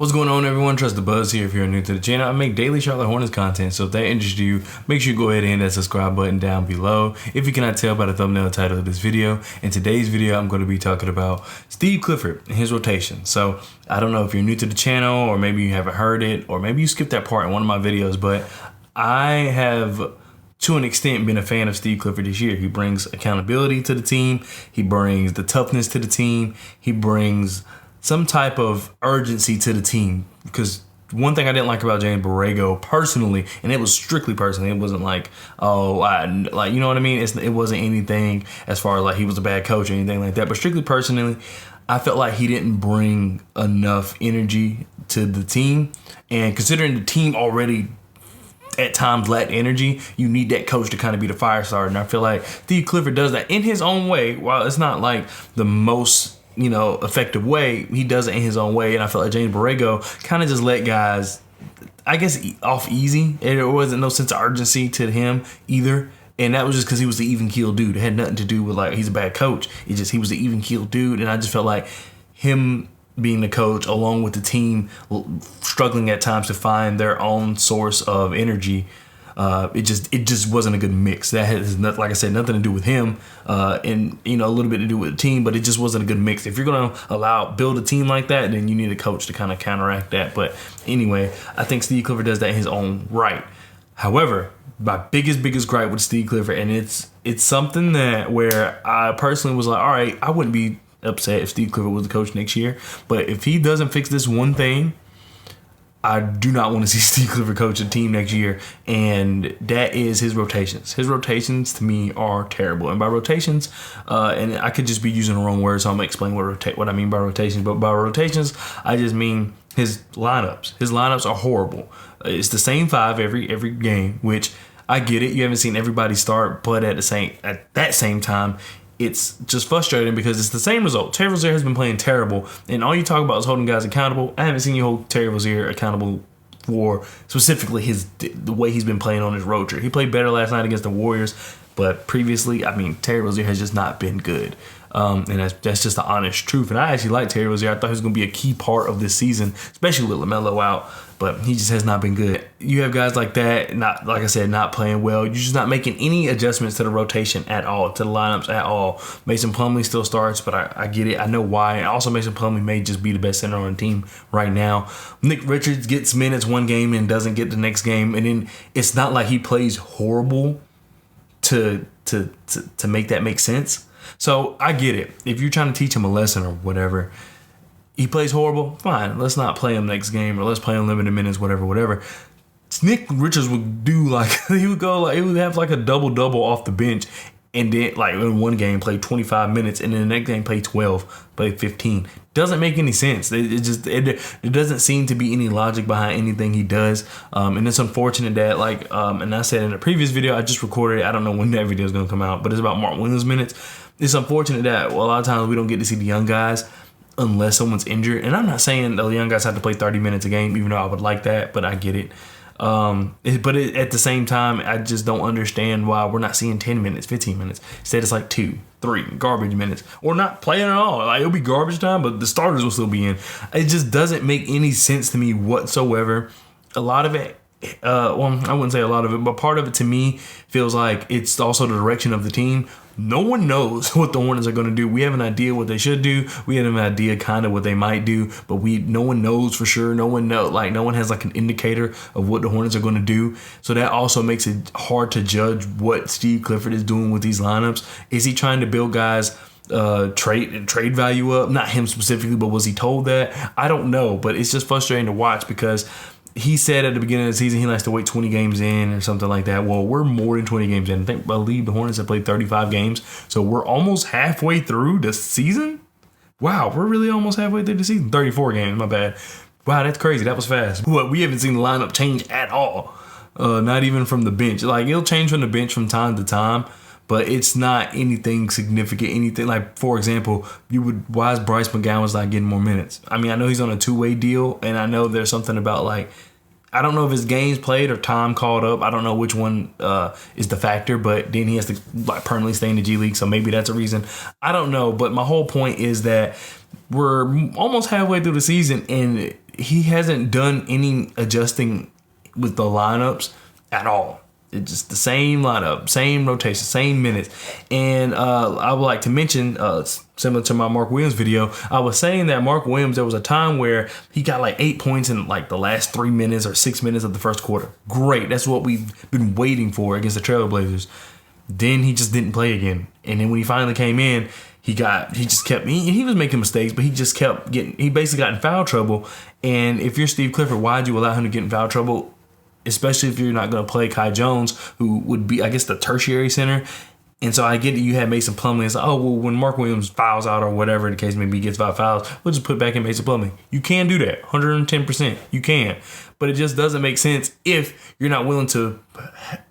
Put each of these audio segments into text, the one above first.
What's going on, everyone? Trust the Buzz here. If you're new to the channel, I make daily Charlotte Hornets content, so if that interests you, make sure you go ahead and hit that subscribe button down below. If you cannot tell by the thumbnail title of this video, in today's video, I'm going to be talking about Steve Clifford and his rotation. So I don't know if you're new to the channel, or maybe you haven't heard it, or maybe you skipped that part in one of my videos, but I have, to an extent, been a fan of Steve Clifford this year. He brings accountability to the team. He brings the toughness to the team. He brings some type of urgency to the team, because one thing I didn't like about James Borrego personally, and it was strictly personally, it wasn't like, you know what I mean? It wasn't anything as far as like he was a bad coach or anything like that, but strictly personally, I felt like he didn't bring enough energy to the team. And considering the team already at times lacked energy, you need that coach to kind of be the fire starter. And I feel like Steve Clifford does that in his own way. While it's not like the most effective way, he does it in his own way. And I felt like James Borrego kind of just let guys, I guess, off easy. There wasn't no sense of urgency to him either. And that was just because he was the even keel dude. It had nothing to do with like he's a bad coach. He was the even keel dude. And I just felt like him being the coach, along with the team struggling at times to find their own source of energy, it just wasn't a good mix. That has, like I said, nothing to do with him, and a little bit to do with the team, but it just wasn't a good mix. If you're gonna build a team like that, then you need a coach to kind of counteract that. But anyway, I think Steve Clifford does that in his own right. However, my biggest gripe with Steve Clifford, and it's something that where I personally was like, all right, I wouldn't be upset if Steve Clifford was the coach next year, but if he doesn't fix this one thing, I do not want to see Steve Clifford coach a team next year, and that is his rotations. His rotations to me are terrible, and by rotations, and I could just be using the wrong word, so I'm gonna explain what I mean by rotations. But by rotations, I just mean his lineups. His lineups are horrible. It's the same five every game, which I get it. You haven't seen everybody start, but at that same time, it's just frustrating because it's the same result. Terry Rozier has been playing terrible, and all you talk about is holding guys accountable. I haven't seen you hold Terry Rozier accountable for specifically the way he's been playing on his road trip. He played better last night against the Warriors, but previously, Terry Rozier has just not been good. And that's just the honest truth. And I actually like Terry Rozier. I thought he was going to be a key part of this season, especially with LaMelo out, but he just has not been good. You have guys like that, not playing well. You're just not making any adjustments to the rotation at all, to the lineups at all. Mason Plumlee still starts, but I get it. I know why. And also, Mason Plumlee may just be the best center on the team right now. Nick Richards gets minutes one game and doesn't get the next game. And then it's not like he plays horrible to make that make sense. So I get it. If you're trying to teach him a lesson or whatever, he plays horrible, fine. Let's not play him next game, or let's play him limited minutes, whatever. Nick Richards would do he would have like a double off the bench, and then like in one game play 25 minutes, and then the next game play 12, play 15. Doesn't make any sense. It doesn't seem to be any logic behind anything he does, and it's unfortunate that and I said in a previous video I just recorded it. I don't know when that video is gonna come out, but it's about Mark Williams minutes. It's unfortunate that a lot of times we don't get to see the young guys unless someone's injured. And I'm not saying the young guys have to play 30 minutes a game, even though I would like that, but I get it. But at the same time, I just don't understand why we're not seeing 10 minutes, 15 minutes. Instead, it's like 2, 3 garbage minutes, or not playing at all. Like, it'll be garbage time, but the starters will still be in. It just doesn't make any sense to me whatsoever. A lot of it, I wouldn't say a lot of it, but part of it to me feels like it's also the direction of the team. No one knows what the Hornets are going to do. We have an idea what they should do. We have an idea kind of what they might do, but no one knows for sure. No one has like an indicator of what the Hornets are going to do. So that also makes it hard to judge what Steve Clifford is doing with these lineups. Is he trying to build guys trade value up? Not him specifically, but was he told that? I don't know, but it's just frustrating to watch because he said at the beginning of the season he likes to wait 20 games in or something like that. Well, we're more than 20 games in. I believe the Hornets have played 35 games, so we're almost halfway through the season. Wow, we're really almost halfway through the season. 34 games, my bad. Wow, that's crazy. That was fast. But we haven't seen the lineup change at all. Not even from the bench. Like, it'll change from the bench from time to time, but it's not anything significant. Anything like, for example, why is Bryce McGowan's not getting more minutes? I mean, I know he's on a 2-way deal, and I know there's something about I don't know if his games played or time called up. I don't know which one is the factor, but then he has to permanently stay in the G League, so maybe that's a reason. I don't know, but my whole point is that we're almost halfway through the season, and he hasn't done any adjusting with the lineups at all. It's just the same lineup, same rotation, same minutes. And I would like to mention, similar to my Mark Williams video, I was saying that Mark Williams, there was a time where he got like 8 points in like the last 3 minutes or 6 minutes of the first quarter. Great. That's what we've been waiting for against the Trailblazers. Then he just didn't play again. And then when he finally came in, he was making mistakes, but he basically got in foul trouble. And if you're Steve Clifford, why'd you allow him to get in foul trouble? Especially if you're not going to play Kai Jones, who would be, I guess, the tertiary center. And so I get that you had Mason Plumlee. It's like, oh, well, when Mark Williams fouls out or whatever the case may be, he gets 5 fouls, we'll just put back in Mason Plumlee. You can do that, 110%. You can. But it just doesn't make sense if you're not willing to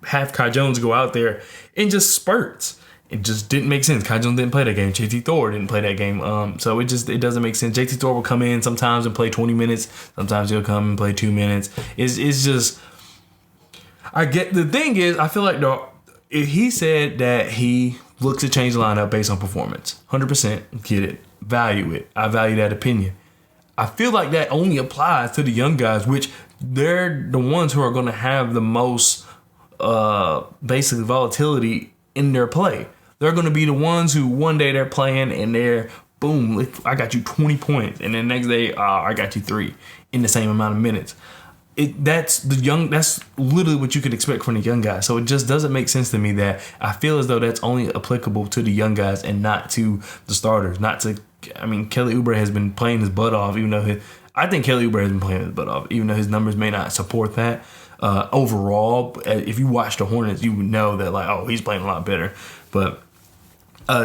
have Kai Jones go out there in just spurts. It just didn't make sense. Kai Jones didn't play that game. JT Thor didn't play that game. So it doesn't make sense. JT Thor will come in sometimes and play 20 minutes. Sometimes he'll come and play 2 minutes. It's just... I feel like if he said that he looks to change the lineup based on performance, 100% get it, value it. I value that opinion. I feel like that only applies to the young guys, which they're the ones who are going to have the most basically volatility in their play. They're going to be the ones who one day they're playing and they're boom, I got you 20 points, and then the next day I got you 3 in the same amount of minutes. That's literally what you could expect from the young guys. So it just doesn't make sense to me that I feel as though that's only applicable to the young guys and not to the starters. Kelly Oubre has been playing his butt off, I think Kelly Oubre has been playing his butt off, even though his numbers may not support that. Overall, if you watch the Hornets, you would know that he's playing a lot better. But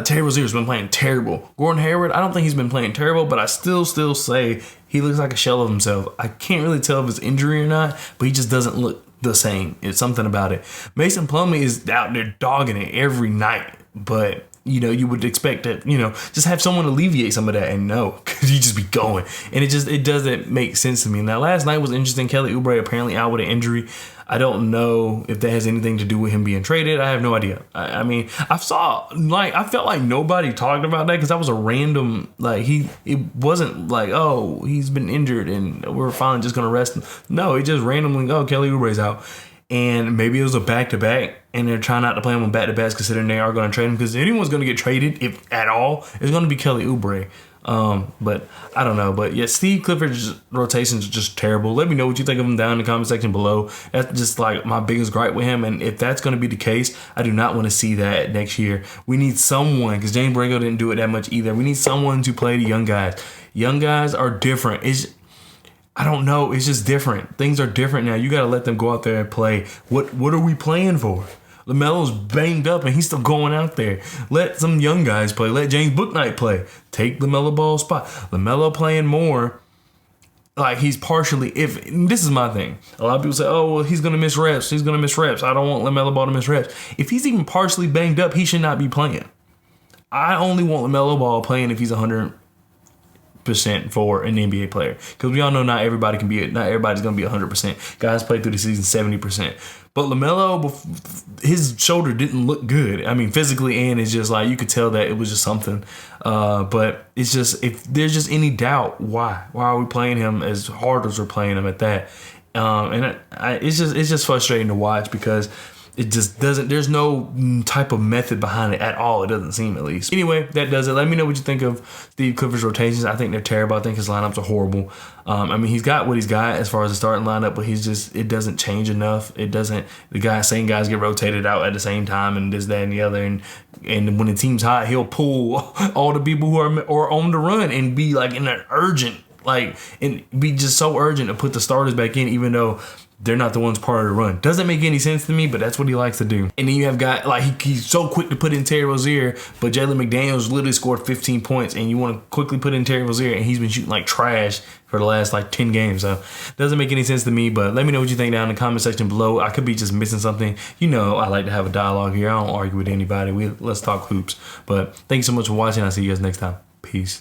Terry Rozier's been playing terrible. Gordon Hayward, I don't think he's been playing terrible, but I still say he looks like a shell of himself. I can't really tell if it's injury or not, but he just doesn't look the same. It's something about it. Mason Plumlee is out there dogging it every night, but you would expect that, just have someone alleviate some of that, and no, because you just be going. And it doesn't make sense to me. Now, last night was interesting. Kelly Oubre apparently out with an injury. I don't know if that has anything to do with him being traded. I have no idea. I felt like nobody talked about that because that was a random, it wasn't like, oh, he's been injured and we're finally just going to rest him. No, it just randomly, oh, Kelly Oubre's out. And maybe it was a back-to-back, and they're trying not to play him on back-to-backs considering they are going to trade him, because anyone's going to get traded, if at all, it's going to be Kelly Oubre. But I don't know. But yeah, Steve Clifford's rotations are just terrible. Let me know what you think of him down in the comment section below. That's just my biggest gripe with him. And if that's going to be the case, I do not want to see that next year. We need someone, because James Borrego didn't do it that much either. We need someone to play the young guys. Young guys are different. I don't know. It's just different. Things are different now. You got to let them go out there and play. What are we playing for? LaMelo's banged up and he's still going out there. Let some young guys play. Let James Bouknight play. Take LaMelo Ball's spot. LaMelo playing more. He's partially, this is my thing. A lot of people say, oh, well, he's going to miss reps. He's going to miss reps. I don't want LaMelo Ball to miss reps. If he's even partially banged up, he should not be playing. I only want LaMelo Ball playing if he's 100% for an NBA player, because we all know not everybody's going to be 100%. Guys play through the season 70%. But LaMelo, his shoulder didn't look good. Physically, and it's just you could tell that it was just something. But it's just, if there's just any doubt, why are we playing him as hard as we're playing him at that? It's just frustrating to watch, because it just doesn't, there's no type of method behind it at all. It doesn't seem, at least. Anyway, that does it. Let me know what you think of Steve Clifford's rotations. I think they're terrible. I think his lineups are horrible. He's got what he's got as far as the starting lineup, but it doesn't change enough. Same guys get rotated out at the same time, and this, that, and the other. And when the team's hot, he'll pull all the people who are on the run and be in an urgent, and be just so urgent to put the starters back in, even though they're not the ones part of the run. Doesn't make any sense to me, but that's what he likes to do. And then you have guys he's so quick to put in Terry Rozier, but Jalen McDaniels literally scored 15 points, and you want to quickly put in Terry Rozier, and he's been shooting like trash for the last 10 games. So doesn't make any sense to me, but let me know what you think down in the comment section below. I could be just missing something. I like to have a dialogue here. I don't argue with anybody. Let's talk hoops. But thanks so much for watching. I'll see you guys next time. Peace.